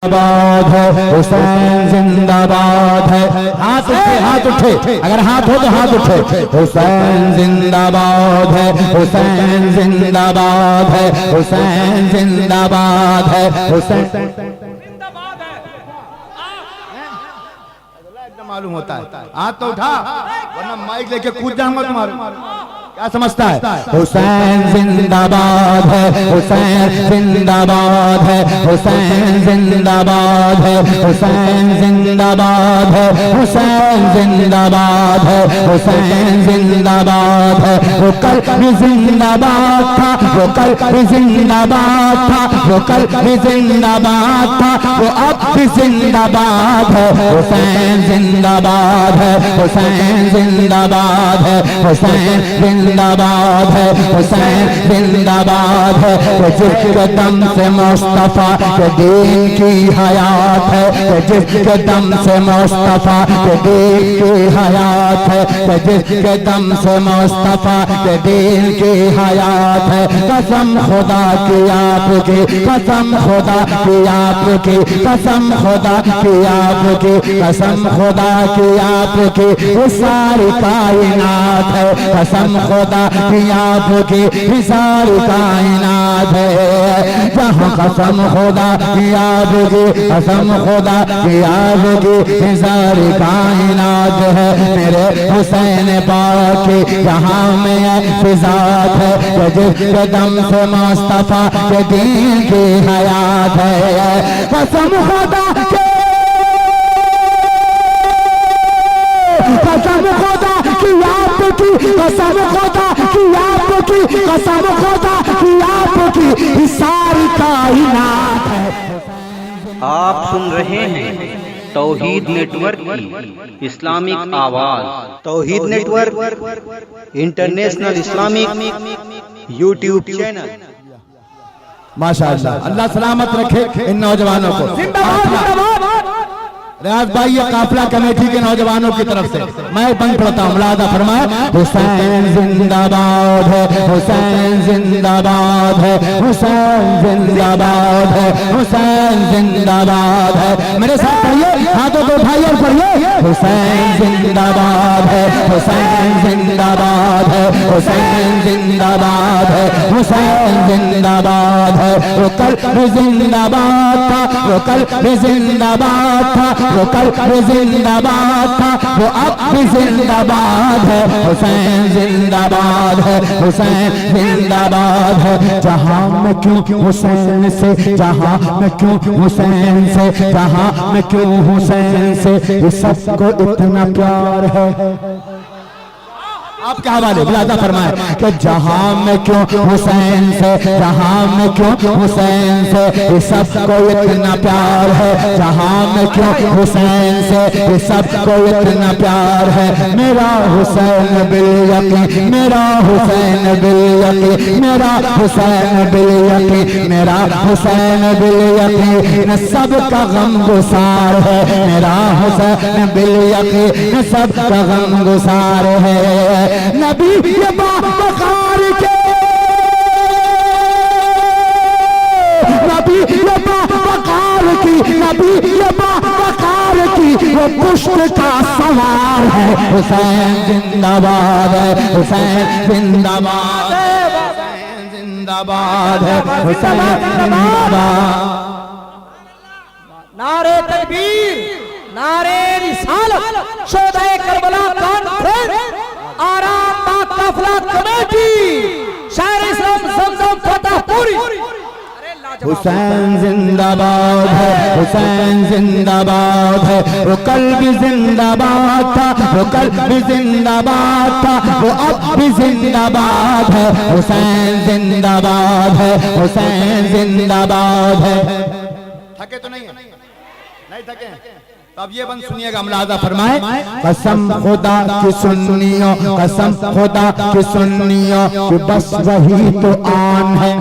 जिंदाबाद है, हुसैन जिंदाबाद है। हाथ उठे, हाथ उठे, अगर हाथ हो तो हाथ उठे। हुसैन जिंदाबाद है, हुसैन जिंदाबाद है, हुसैन जिंदाबाद है, हुसैन जिंदाबाद है। एकदम मालूम होता है। हाथ तो उठा, वरना माइक लेके कूद जाऊंगा तुम्हारे। क्या समझता है? हुसैन जिंदाबाद है, हुसैन जिंदाबाद है, हुसैन जिंदाबाद है, हुसैन जिंदाबाद है, हुसैन जिंदाबाद है, हुसैन जिंदाबाद है। वो कल भी जिंदाबाद था, वो कल भी जिंदाबाद था, वो कल भी जिंदाबाद था, वो अब भी जिंदाबाद है। हुसैन जिंदाबाद है, हुसैन जिंदाबाद है, हुसैन जिंदाबाद है, हुसैन जिंदाबाद है। जिसके दम से मुस्तफा के दीन की हयात है, जिसके दम से मुस्तफा के दीन की हयात है, जिसके दम से मुस्तफा के दीन की हयात है। कसम खुदा की आपकी, कसम खुदा की आपकी, कसम खुदा की आपकी, कसम खुदा की आपकी, ये सारी कायनात है। कसम खुदा की आपकी सारी कायनात है। जहाँ कसम खुदा की आपकी, कसम खुदा की आपकी सारी कायनात है। मेरे हुसैन पाक की जहाँ में फिजात है, जिसके दम से मुस्तफा के दीन की हयात है। कसम खुदा के, कसम खुदा की आपकी, कसम खुदा की आपकी, कसम खुदा की आपकी सारी कायनात है। आप सुन रहे हैं तौहीद नेटवर्क की इस्लामिक आवाज। तौहीद network international Islamic YouTube channel. माशाअल्लाह, अल्लाह सलामत रखे इन नौजवानों को। जिंदाबाद रियाज भाई, ये काफिला कमेटी के नौजवानों की तरफ से मैं बंद पढ़ता हूँ। मुलादा फरमाए, हुसैन जिंदाबाद है, हुसैन जिंदाबाद है, हुसैन जिंदाबाद है, हुसैन जिंदाबाद है। मेरे साथ पढ़िए, हाथों को उठाइए और पढ़िए। हुसैन जिंदाबाद है, हुसैन जिंदाबाद है, हुसैन जिंदाबाद है, हुसैन जिंदाबाद है। वो कल भी जिंदाबाद था, वो कल भी जिंदाबाद था, वो कल भी जिंदाबाद था, वो अब भी जिंदाबाद है। हुसैन जिंदाबाद है, हुसैन जिंदाबाद है। जहाँ मैं क्यों हुसैन से, जहाँ मैं क्यों हुसैन से, जहाँ मैं क्यों हुसैन से, ये सबको इतना प्यार है। आप क्या हवाले मुलादा फरमाए कि जहाँ मैं क्यों हुसैन से, जहाँ मैं क्यों हुसैन से, ये सबको इतना प्यार है। जहाँ मैं क्यों हुसैन से, ये सबको इतना प्यार है। मेरा हुसैन बिल यकीन, मेरा हुसैन बिल यकीन, मेरा हुसैन बिल यकीन, मेरा हुसैन बिल यकीन सबका गम गुसार है। मेरा हुसैन बिल यकीन सबका गम गुसार है। नबी ये बाकार के, नबी ये बाकार की, नबी ये बाकार की, वो पुष्ट का सवार है। हुसैन जिंदाबाद है, हुसैन जिंदाबाद है, हुसैन जिंदाबाद है, हुसैन जिंदाबाद। नारे तकबीर, नारे रिसालत, शोहदाए करबला कॉन्फ्रेंस, आराम काफिला कमेटी, शायर इस्लाम जमजम फतेहपुरी। हुसैन जिंदाबाद है, हुसैन जिंदाबाद है। वो कल भी जिंदाबाद था, वो कल भी जिंदाबाद था, वो अब भी जिंदाबाद है। हुसैन जिंदाबाद है, हुसैन जिंदाबाद है। थके तो नहीं है? नहीं थके? तो अब ये बंद सुनिएगा, मुलादा फरमाए। कसम खुदा की सुन्नियों, कसम खुदा की सुन्नियों कि बस वही तो आन है।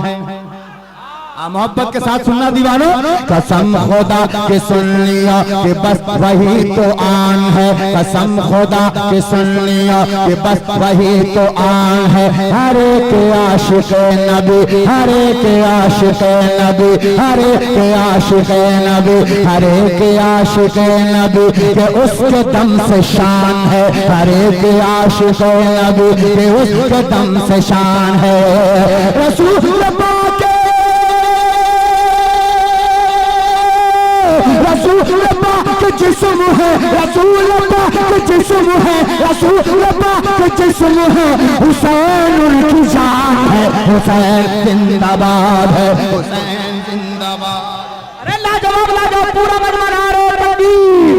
मोहब्बत के साथ सुनना दीवानों। कसम खुदा के सुन लिया कि बस वही तो आन है, कसम खुदा के सुन लिया कि बस वही तो आन है। हर एक आशिक नबी, हर एक आशिक नबी, हर एक आशिक नबी, हर एक आशिक नबी के उसके दम से शान है, हर एक आशिक नबी के उसके दम से शान है। रसूल पाक रसूल पाक जिस्म है, रसूल पाक जिस्म है, रसूल पाक जिस्म है। हुसैन उनकी जान है, हुसैन जिंदाबाद है, हुसैन जिंदाबाद। अरे लाजवाब लाजवाब पूरा मजमा नारे तकबीर,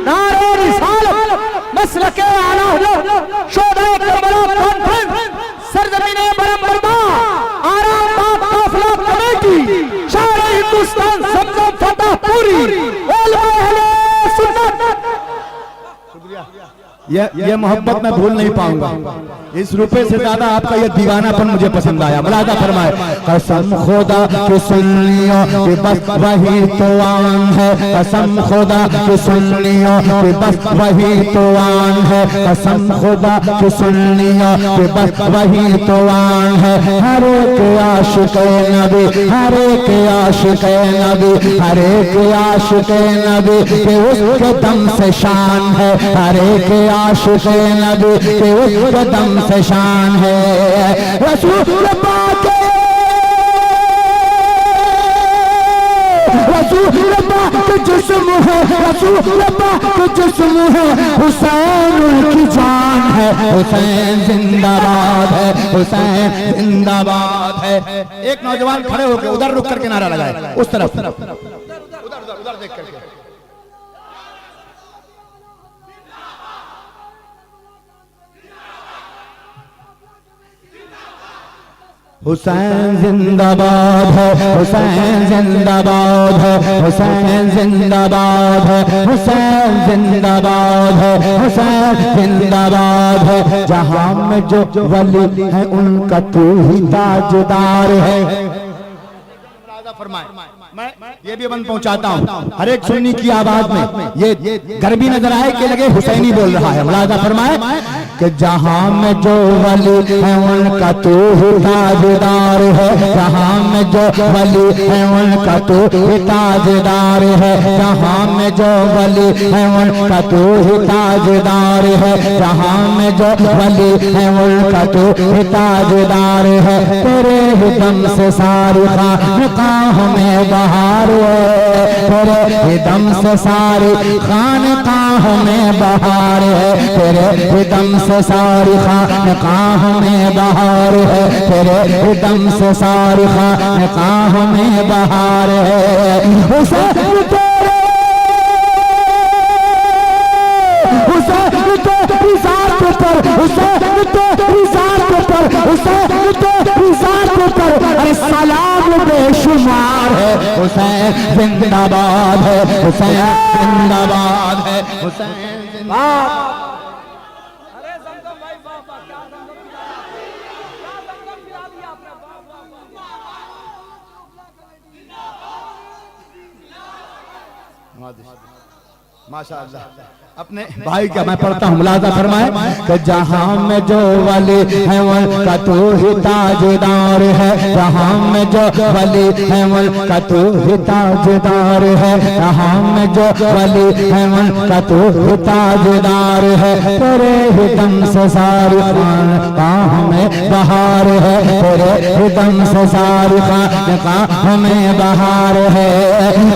नारे रिसालत, मसलके आला हज़रत, शोधाए करबला कॉन्फ्रेंस, सरजमीने बरम बरमा, आराम बाग काफिला कमेटी, शायर हिंदुस्तान समझम फतह पूरी, उलमा अहले सुन्नत। ये मोहब्बत मैं भूल नहीं पाऊंगा। इस रुपए से ज्यादा आपका ये दीवानापन मुझे पसंद आया। मुलाजा फरमाए। कसम खुदा के सुन लियो कि बस वही तो आन है, कसम खुदा के सुन लियो कि बस वही तो आन है, कसम खुदा के सुन लियो कि बस वही तो आन है। हर एक आशिक नबी, हर एक आशिक नबी, हर एक आशिक नबी के उसके दम से शान है, हर एक आशिक नबी के उसके दम से शान है। रसूल पाक, रसूल पाक जिस्म है, रसूल पाक जिस्म है। हुसैन उनकी जान है, हुसैन जिंदाबाद है, हुसैन जिंदाबाद है। एक नौजवान खड़े होकर उधर रुक करके नारा लगाए, उस तरफ उधर देख करके। हुसैन जिंदाबाद है, हुसैन जिंदाबाद है, हुसैन जिंदाबाद है, हुसैन जिंदाबाद है, हुसैन जिंदाबाद है। जहां में जो वली है उनका तू ही ताजदार है। मैं ये भी बंद पहुंचाता हूँ हर एक सुन्नी की आवाज में, ये गर्मी नजर आए कि लगे हुसैनी बोल रहा है। मुलाजा फरमाए कि जहां में जो वली है उनका तू ही ताजदार है, जहां में जो वली है उनका तू ही ताजदार है, जहां में जो वली है उनका तू ही ताजदार है, जहां में जो वली है उनका तू ही ताजदार है। तेरे ही दम से सारी खानकाह में बहार है, तेरे दम से सारी खानकाह में बहार है, तेरे दम से सारी खानकाह में बहार है, तेरे दम से सारी खानकाह में बहार है। हुसैन तेरे, हुसैन तेरी ज़ात पर, हुसैन तेरी ज़ात पर, हुसैन तेरी ज़ात पर अरे सलाम बेशुमार है। हुसैन जिंदाबाद है, हुसैन जिंदाबाद है, हुसैन जिंदाबाद। अरे जमजम भाई वाह वाह, क्या जमजम पिला दिया आपने, वाह वाह वाह। माशाअल्लाह। अपने भाई का मैं पढ़ता हूँ, मुलाजा फरमाए कि जहां में जो वली है उनका तू ही ताजदार है, जहां में जो वली है उनका तू ही ताजदार है, जहां में जो वली है उनका तू ही ताजदार है। तेरे ही दम से सारी खानकाह में बहार है, तेरे ही दम से सारी खानकाह में बहार है।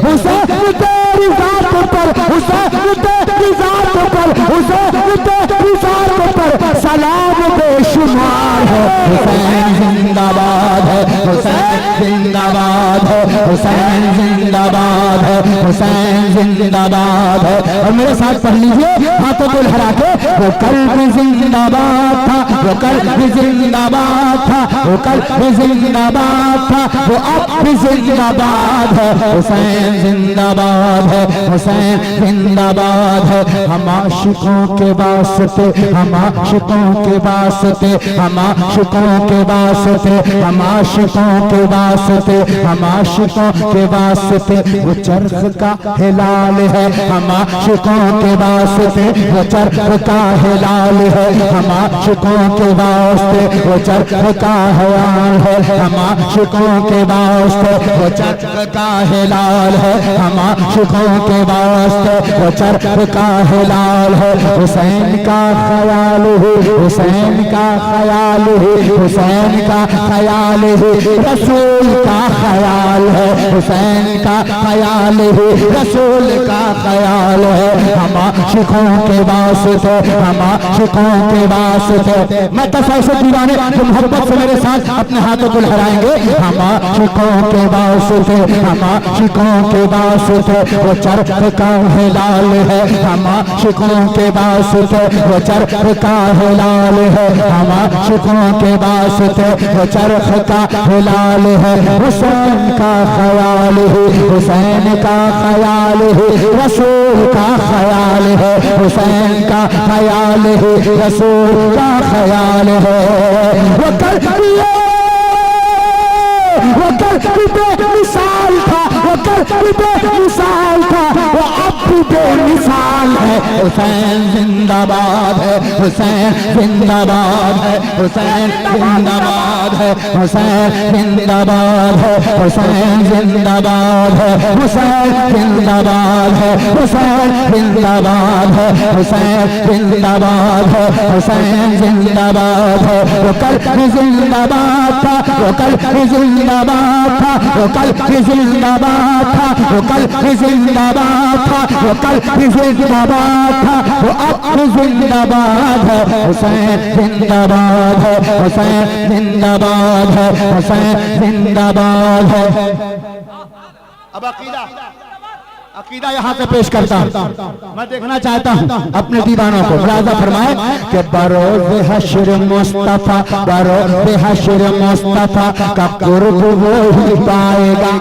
हुसैन तेरी ज़ात पर, हुसैन तेरी ज़ात पर, हुसैन तेरी ज़ात पर सलाम बेशुमार है। हुसैन जिंदाबाद है, हुसैन जिंदाबाद है, हुसैन जिंदाबाद है, है, हुसैन जिंदाबाद है। और मेरे साथ पढ़ लीजिए हाथों को लहरा के, वो कल भी जिंदाबाद था, वो कल भी जिंदाबाद था, वो कल भी जिंदाबाद था, वो अब भी जिंदाबाद है। हुसैन जिंदाबाद है, हुसैन जिंदाबाद है। हम आशिकों के वास्ते, हम आशिकों के वास्ते, हम आशिकों के वास्ते, हम आशिकों के वास्ते, हम आशिकों के वास्ते वो चरख का हिलाल है। हम आशिकों के वास्ते वो चरख का हिलाल है। हम आशिकों के वास्ते वो चरख का हिलाल है। हम आशिकों के वास्ते वो चरख का हिलाल है। हम आशिकों के वास्ते वो चरख का हिलाल है। हुसैन का ख्याल है, हुसैन का ख्याल है, हुसैन का ख्याल है, रसूल का ख्याल है, हुसैन का ख्याल है, रसूल का ख्याल है। हम आशिकों के वास्ते, हम आशिकों के वास्ते, मैं तसल्सल दीवाने जो मोहब्बत से मेरे साथ अपने हाथों को लहराएंगे। हम आशिकों के वास्ते, हम आशिकों के वास्ते वो चरख का हिलाल है। हम आशिकों के वास्ते वो चरख का हिलाल है। हम आशिकों के वास्ते वो चरख का हिलाल है। हुसैन का ख्याल है, हुसैन का ख्याल है, रसूल का ख्याल है, हुसैन का ख्याल है, रसूल का ख्याल है। वो कल बेमिसाल था, वो कल बेमिसाल था, वो अब भी बेमिसाल है। हुसैन जिंदाबाद है, हुसैन जिंदाबाद है, हुसैन जिंदाबाद है, हुसैन जिंदाबाद है, हुसैन जिंदाबाद है, हुसैन जिंदाबाद है, हुसैन जिंदाबाद है, हुसैन जिंदाबाद है, हुसैन जिंदाबाद है। वो कल जिंदाबाद था, वो कल जिंदाबाद था, वो कल जिंदाबाद था, वो कल जिंदाबाद था, वो कल जिंदाबाद था, वो अब जिंदाबाद है। हुसैन जिंदाबाद है, हुसैन जिंदाबाद है, हुसैन जिंदाबाद है। अब अकीदा यहाँ से पेश करता हूँ। मैं देखना चाहता हूँ अपने दीवानों को। मुलाजा फरमाए कि बरोज़ हश्र मुस्तफा, बरोज़ हश्र मुस्तफा का कुर्ब वो ही पाएगा।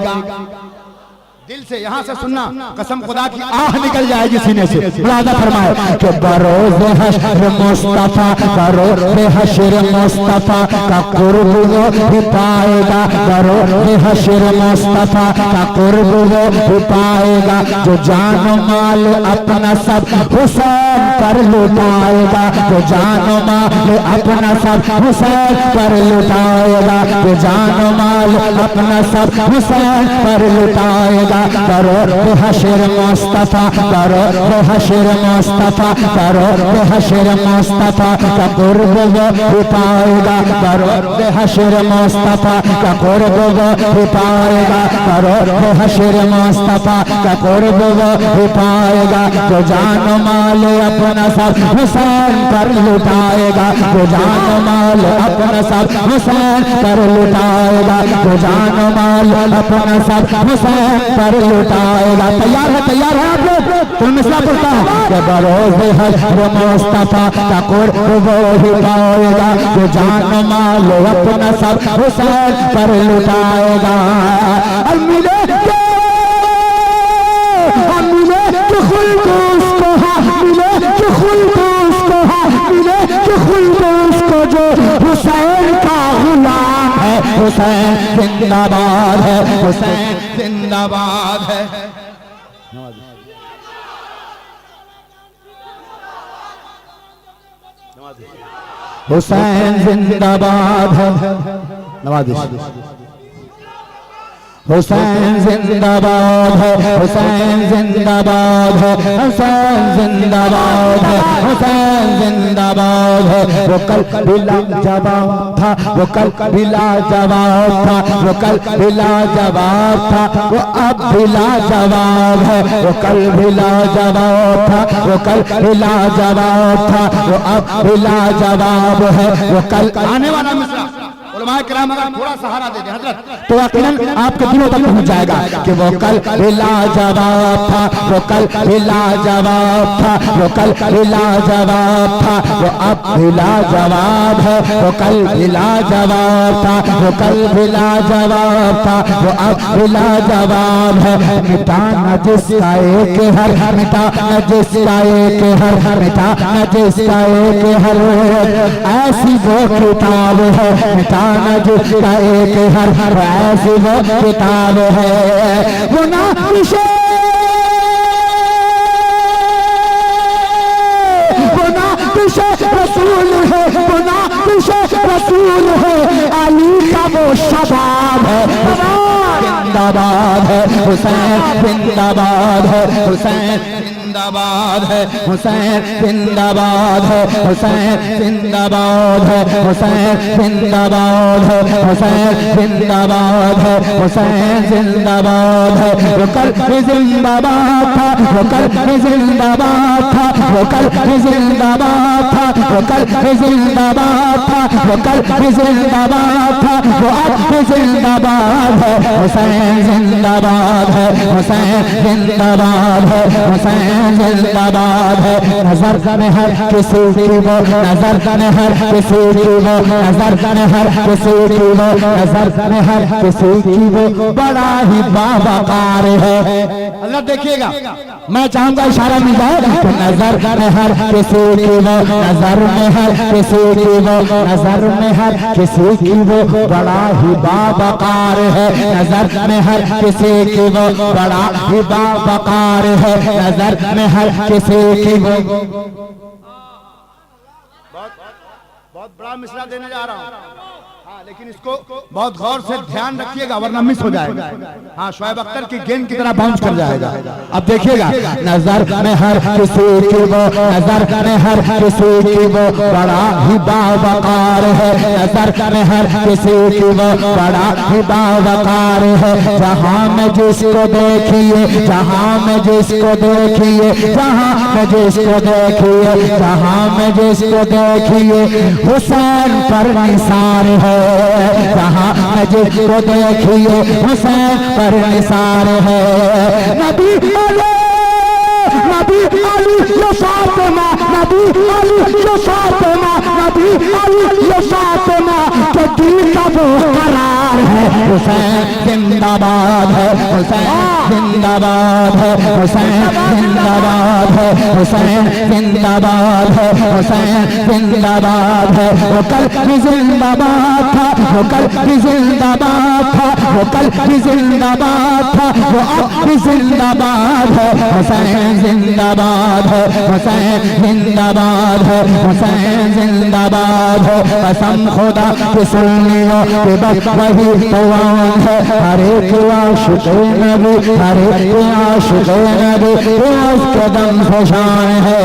दिल से यहाँ से सुनना, कसम खुदा की आह निकल जाएगी सीने से। मुलाजा फरमाए कि बरोज़ हश्र मुस्तफा, बरोज़ हश्र मुस्तफा का कुर्ब वो ही पाएगा, बरोज़ हश्र मुस्तफा का कुर्ब वो ही पाएगा। जो जान माल अपना सब हुसैन पर लुटाएगा, जो जान माल अपना सब हुसैन पर लुटाएगा, जो जान माल अपना सब हुसैन पर लुटाएगा। बरोज़ हश्र मुस्तफा, बरोज़ हश्र मुस्तफा, बरोज़ हश्र मुस्तफा का कुर्ब वो ही पाएगा, बरोज़ हश्र मुस्तफा का कुर्ब वो ही पाएगा, बरोज़ हश्र मुस्तफा का कुर्ब वो ही पाएगा। जो जान माल अपना सब हुसैन पर लुटाएगा, जो जान माल अपना सब हुसैन पर लुटाएगा, जो जान माल अपना सब हुसैन पर लुटाएगा। तैयार है, तैयार है आप लोग? तो मिसरा पढ़ता हूँ कि बरोज़ हश्र मुस्तफा का कुर्ब वो ही पाएगा, जो जान माल अपना सब हुसैन पर लुटाएगा। मिले कि खुल्दूस को, मिले कि खुल्दूस को, मिले कि खुल्दूस को जो हुसैन का गुलाम है। हुसैन जिंदाबाद है, हुसैन जिंदाबाद है। हुसैन जिंदाबाद है। नवाज़िश हुसैन जिंदाबाद है, हुसैन जिंदाबाद है, हुसैन जिंदाबाद है, हुसैन जिंदाबाद है। वो कल बिला जवाब था, वो कल बिला जवाब था, वो कल बिला जवाब था, वो अब बिला जवाब है। वो कल बिला जवाब था, वो कल बिला जवाब था, वो अब बिला जवाब है। वो कल आने वाला मिसरा उलमाए किराम अगर थोड़ा सहारा दे दे हजरत, तो यकीनन आपके दिलों तक पहुंच जाएगा कि वो कल भी लाजवाब था, वो कल भी लाजवाब था, वो कल भी लाजवाब था, वो अब भी लाजवाब है, वो कल भी लाजवाब था, वो कल भी लाजवाब था, वो अब भी लाजवाब है। मिटाना जिसका एक हर, मिटाना जिसका एक हर, मिटाना जिसका एक हर, ऐसी वो किताब है, मिटाना जिसका एक हर, ऐसी वो किताब है। वो ना विषय, वो ना विषय रसूल है, वो ना विषय रसूल है, अली का वो शबाब है। जिंदाबाद है हुसैन, जिंदाबाद है हुसैन, जिंदाबाद है हुसैन, जिंदाबाद है हुसैन, जिंदाबाद है हुसैन, जिंदाबाद है हुसैन, जिंदाबाद है हुसैन, जिंदाबाद है। वो कल भी जिंदाबाद था, वो कल भी जिंदाबाद था, वो कल भी जिंदाबाद था, वो कल भी जिंदाबाद था, वो कल भी जिंदाबाद था, वो अब भी जिंदाबाद है। हुसैन जिंदाबाद है, हुसैन जिंदाबाद है, हुसैन जिंदाबाद है। नजर में हर किसी की वो, नजर में हर किसी की वो, नजर में हर किसी की वो, नजर में हर किसी की वो बड़ा ही बावकार है। हजरत देखिएगा, मैं चाहूंगा इशारा मिल जाए तो नजर में हर किसी की वो, नजर में हर किसी की वो, नजर में हर किसी की वो बड़ा ही बावकार है। नजर में हर किसी की वो बड़ा ही बावकार है, नजर में हर किसी की वो। बहुत बड़ा मिसरा देने जा रहा हूँ, हाँ, लेकिन इसको बहुत गौर से ध्यान रखिएगा वरना मिस हो जाएगा। हाँ, शोएब अख्तर की गेंद की तरह बाउंस कर जाएगा। अब देखिएगा, नजर में हर किसी की वो, नजर में हर किसी की वो बड़ा ही बावकार है, नजर में हर किसी की वो बड़ा ही बावकार है। जहाँ में जिसको देखिए, जहाँ में जिसको देखिए, जहाँ में जिसको देखिए, जहाँ में जिसको देखिए हुसैन पर निसार है। जहाँ में जिसको देखिए हुसैन पर निसार है। नबी नबी अली यो फातिमा, नबी अली यो फातिमा, नबी अली यो फातिमा के दिल का वो करार है। हुसैन जिंदाबाद है, हुसैन जिंदाबाद है, हुसैन जिंदाबाद है, हुसैन जिंदाबाद है, हुसैन जिंदाबाद है। वो कल भी जिंदाबाद था, वो कल भी जिंदाबाद था, वो कल भी जिंदाबाद था, वो अब भी जिंदाबाद है। हुसैन जिंदाबाद है, हुसैन जिंदाबाद है, हुसैन जिंदाबाद है। कसम खुदा की सुनियो कि बस वही कुरान है। हर एक आशिक़ नबी, हर एक आशिक़ नबी उस कदम से शान है।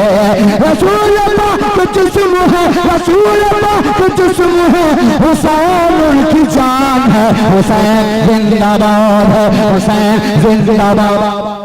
रसूल पाक का जिस्म है, रसूल पाक का जिस्म है, हुसैन उनकी जान है। हुसैन जिंदाबाद है, हुसैन जिंदाबाद।